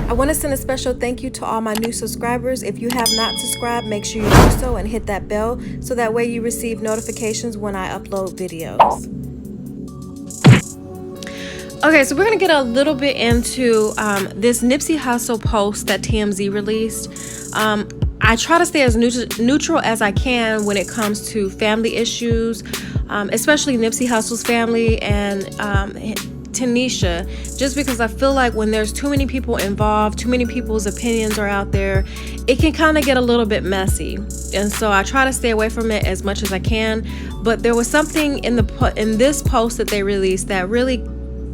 I want to send a special thank you to all my new subscribers. If you have not subscribed, make sure you do so and hit that bell so that way you receive notifications when I upload videos. Okay, so we're going to get a little bit into this Nipsey Hussle post that TMZ released. I try to stay as neutral as I can when it comes to family issues, especially Nipsey Hussle's family and Tanisha, just because I feel like when there's too many people involved, too many people's opinions are out there, it can kind of get a little bit messy. And so I try to stay away from it as much as I can. But there was something in this post that they released that really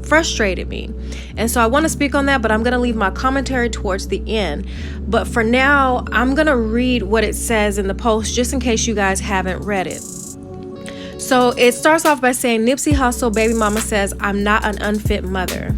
frustrated me, and so I want to speak on that, but I'm going to leave my commentary towards the end. But for now, I'm going to read what it says in the post just in case you guys haven't read it. So it starts off by saying, Nipsey Hussle baby mama says, I'm not an unfit mother.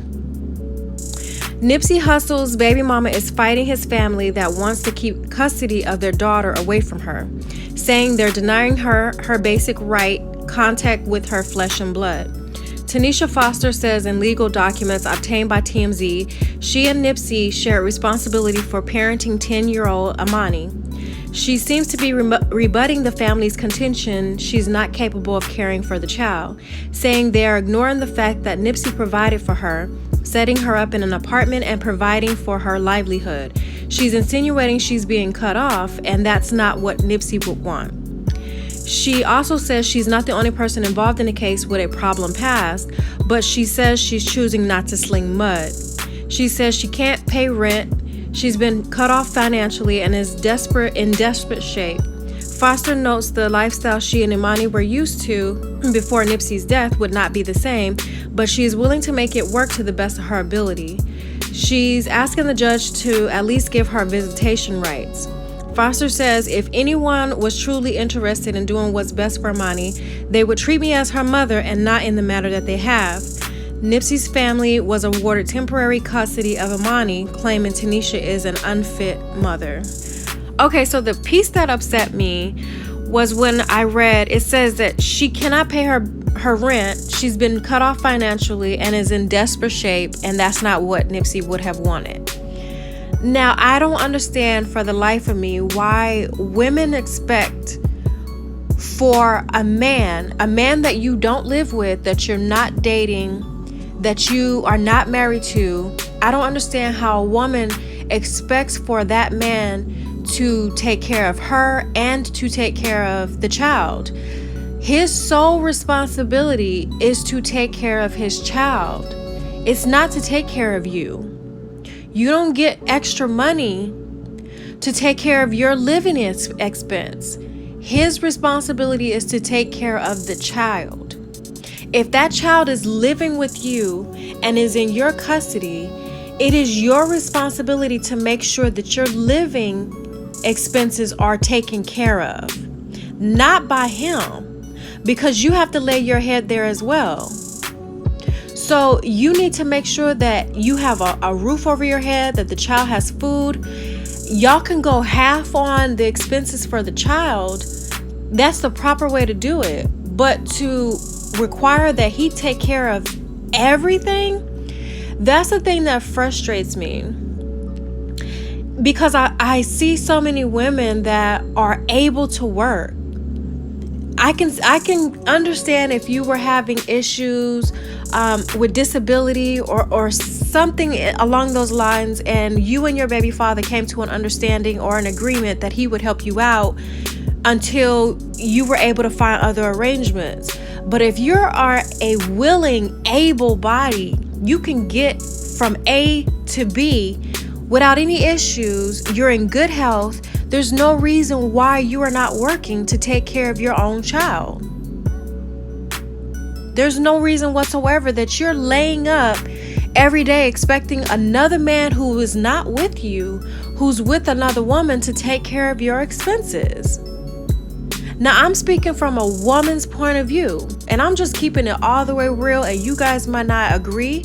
Nipsey Hussle's baby mama is fighting his family that wants to keep custody of their daughter away from her, saying they're denying her basic right, contact with her flesh and blood. Tanisha Foster says in legal documents obtained by TMZ, she and Nipsey share responsibility for parenting 10-year-old Amani. She seems to be rebutting the family's contention she's not capable of caring for the child, saying they are ignoring the fact that Nipsey provided for her, setting her up in an apartment and providing for her livelihood. She's insinuating she's being cut off, and that's not what Nipsey would want. She also says she's not the only person involved in the case with a problem past, but she says she's choosing not to sling mud. She says she can't pay rent, she's been cut off financially, and is in desperate shape. Foster notes the lifestyle she and Imani were used to before Nipsey's death would not be the same, but she is willing to make it work to the best of her ability. She's asking the judge to at least give her visitation rights. Foster says if anyone was truly interested in doing what's best for Imani, they would treat me as her mother and not in the manner that they have. Nipsey's family was awarded temporary custody of Imani, claiming Tanisha is an unfit mother. Okay, so the piece that upset me was when I read, it says that she cannot pay her rent, she's been cut off financially, and is in desperate shape, and that's not what Nipsey would have wanted. Now, I don't understand for the life of me why women expect for a man that you don't live with, that you're not dating, that you are not married to. I don't understand how a woman expects for that man to take care of her and to take care of the child. His sole responsibility is to take care of his child. It's not to take care of you. You don't get extra money to take care of your living expense. His responsibility is to take care of the child. If that child is living with you and is in your custody, it is your responsibility to make sure that your living expenses are taken care of, not by him, because you have to lay your head there as well. So you need to make sure that you have a roof over your head, that the child has food. Y'all can go half on the expenses for the child. That's the proper way to do it. But to require that he take care of everything, that's the thing that frustrates me. Because I see so many women that are able to work. I can understand if you were having issues with disability or something along those lines, and you and your baby father came to an understanding or an agreement that he would help you out until you were able to find other arrangements. But if you are a willing, able body, you can get from A to B without any issues. You're in good health. There's no reason why you are not working to take care of your own child. There's no reason whatsoever that you're laying up every day expecting another man who is not with you, who's with another woman, to take care of your expenses. Now, I'm speaking from a woman's point of view, and I'm just keeping it all the way real, and you guys might not agree,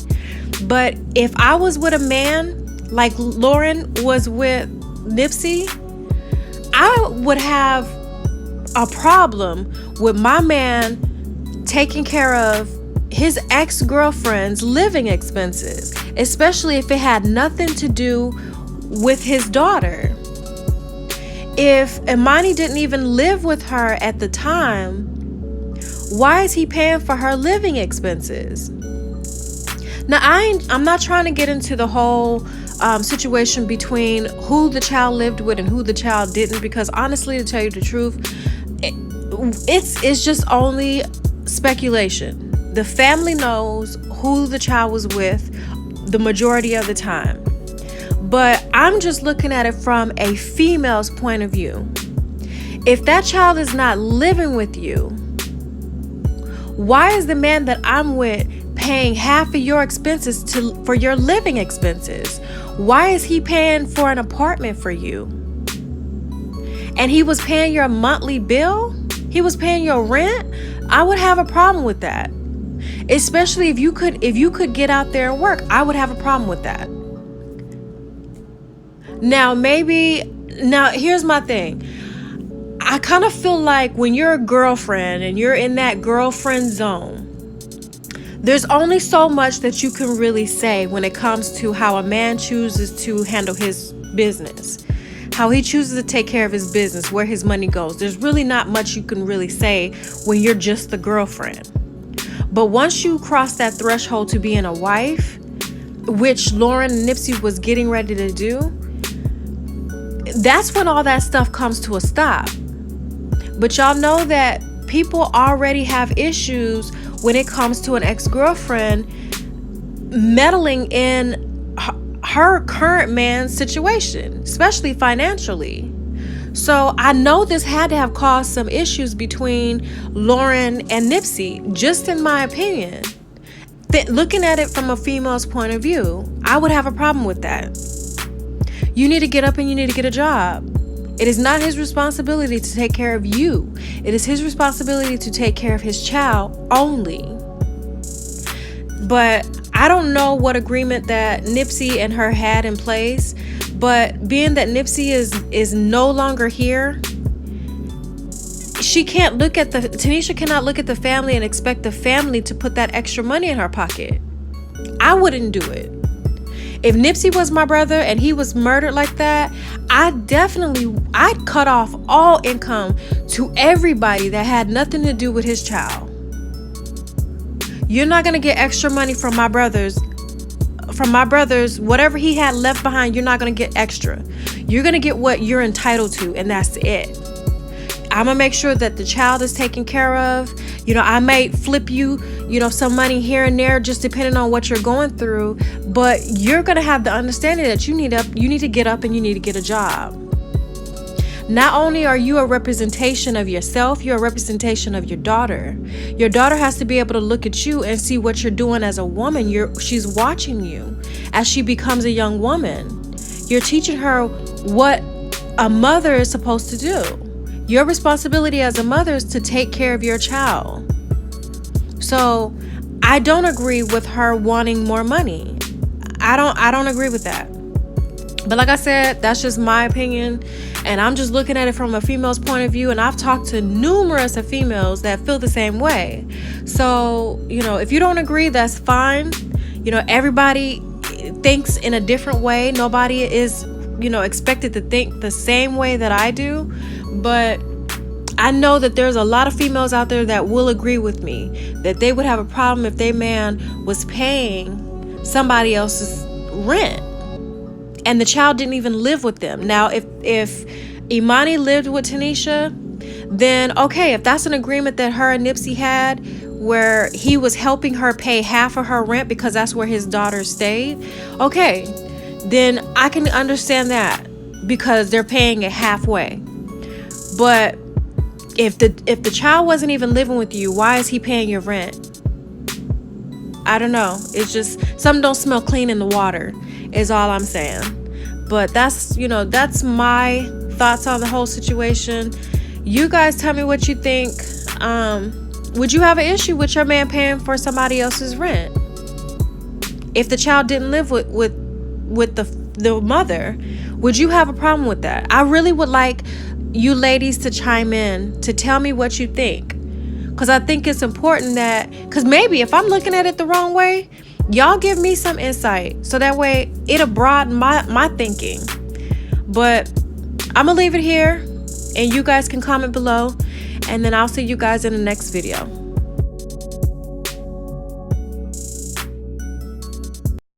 but if I was with a man like Lauren was with Nipsey, I would have a problem with my man taking care of his ex-girlfriend's living expenses. especially if it had nothing to do with his daughter. If Imani didn't even live with her at the time, why is he paying for her living expenses? Now, I'm not trying to get into the whole situation between who the child lived with and who the child didn't, because honestly, to tell you the truth, it's just only speculation. The family knows who the child was with the majority of the time. But I'm just looking at it from a female's point of view. If that child is not living with you, why is the man that I'm with paying half of your expenses for your living expenses? Why is he paying for an apartment for you? And he was paying your monthly bill? He was paying your rent? I would have a problem with that. Especially if you could get out there and work, I would have a problem with that. Now, here's my thing. I kind of feel like when you're a girlfriend and you're in that girlfriend zone, there's only so much that you can really say when it comes to how a man chooses to handle his business, how he chooses to take care of his business, where his money goes. There's really not much you can really say when you're just the girlfriend. But once you cross that threshold to being a wife, which Lauren and Nipsey was getting ready to do, that's when all that stuff comes to a stop. But y'all know that people already have issues when it comes to an ex-girlfriend meddling in her current man's situation, especially financially. So I know this had to have caused some issues between Lauren and Nipsey, just in my opinion. Looking at it from a female's point of view, I would have a problem with that. You need to get up and you need to get a job. It is not his responsibility to take care of you. It is his responsibility to take care of his child only. But I don't know what agreement that Nipsey and her had in place, but being that Nipsey is no longer here, Tanisha cannot look at the family and expect the family to put that extra money in her pocket. I wouldn't do it. If Nipsey was my brother and he was murdered like that, I'd cut off all income to everybody that had nothing to do with his child. You're not going to get extra money from my brothers. Whatever he had left behind, you're not going to get extra. You're going to get what you're entitled to, and that's it. I'm going to make sure that the child is taken care of. I might flip you, some money here and there, just depending on what you're going through. But you're going to have the understanding that you need to get up and you need to get a job. Not only are you a representation of yourself, you're a representation of your daughter. Your daughter has to be able to look at you and see what you're doing as a woman. She's watching you as she becomes a young woman. You're teaching her what a mother is supposed to do. Your responsibility as a mother is to take care of your child. So I don't agree with her wanting more money. I don't agree with that. But like I said, that's just my opinion. And I'm just looking at it from a female's point of view. And I've talked to numerous of females that feel the same way. So, if you don't agree, that's fine. Everybody thinks in a different way. Nobody is, expected to think the same way that I do. But I know that there's a lot of females out there that will agree with me that they would have a problem if their man was paying somebody else's rent and the child didn't even live with them. Now, if Imani lived with Tanisha, then okay, if that's an agreement that her and Nipsey had where he was helping her pay half of her rent because that's where his daughter stayed, okay, then I can understand that because they're paying it halfway. But if the child wasn't even living with you, why is he paying your rent? I don't know. It's just something don't smell clean in the water is all I'm saying. But that's my thoughts on the whole situation. You guys tell me what you think. Would you have an issue with your man paying for somebody else's rent? If the child didn't live with the mother, would you have a problem with that? I really would like you ladies to chime in to tell me what you think. Because I think it's important because maybe if I'm looking at it the wrong way, Y'all give me some insight so that way it'll broaden my thinking. But I'm gonna leave it here and you guys can comment below, and then I'll see you guys in the next video.